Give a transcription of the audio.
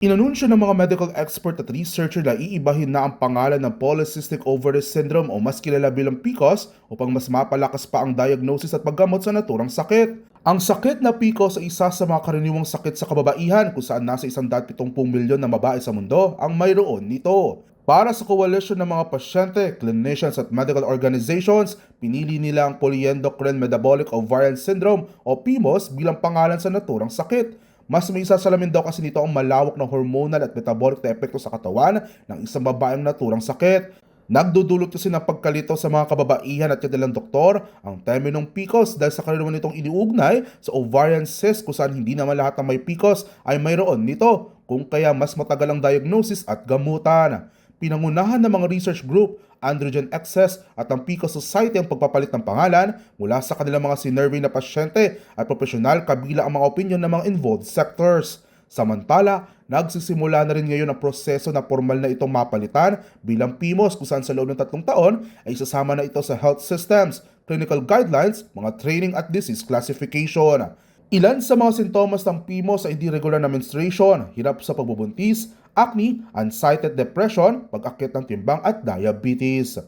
Inanunsyo ng mga medical expert at researcher na iibahin na ang pangalan ng Polycystic Ovary Syndrome o mas kilala bilang PCOS upang mas mapalakas pa ang diagnosis at paggamot sa naturang sakit. Ang sakit na PCOS ay isa sa mga karaniwang sakit sa kababaihan kung saan nasa 170 milyon na babae sa mundo ang mayroon nito. Para sa koalisyon ng mga pasyente, clinicians at medical organizations, pinili nila ang Polyendocrine Metabolic Ovarian Syndrome o PMOS bilang pangalan sa naturang sakit. Mas may isasalamin daw kasi nito ang malawak na hormonal at metabolic na epekto sa katawan ng isang babaeng naturang sakit. Nagdudulot kasi ng pagkalito sa mga kababaihan at kanilang doktor ang terminong PCOS dahil sa karaniwan nitong iniugnay sa ovarian cyst kung saan hindi naman lahat ng may PCOS ay mayroon nito, kung kaya mas matagal ang diagnosis at gamutan. Pinangunahan ng mga research group, Androgen Access at ang PCOS Society ang pagpapalit ng pangalan mula sa kanilang mga sinurvey na pasyente at profesional kabila ang mga opinion ng mga involved sectors. Samantala, nagsisimula na rin ngayon ang proseso na formal na itong mapalitan bilang PMOS kung saan sa loob ng 3 taon ay isasama na ito sa health systems, clinical guidelines, mga training at disease classification. Ilan sa mga sintomas ng PMOS ay hindi regular na menstruation, hirap sa pagbubuntis, acne, uncited depression, pag-akyat ng timbang at diabetes.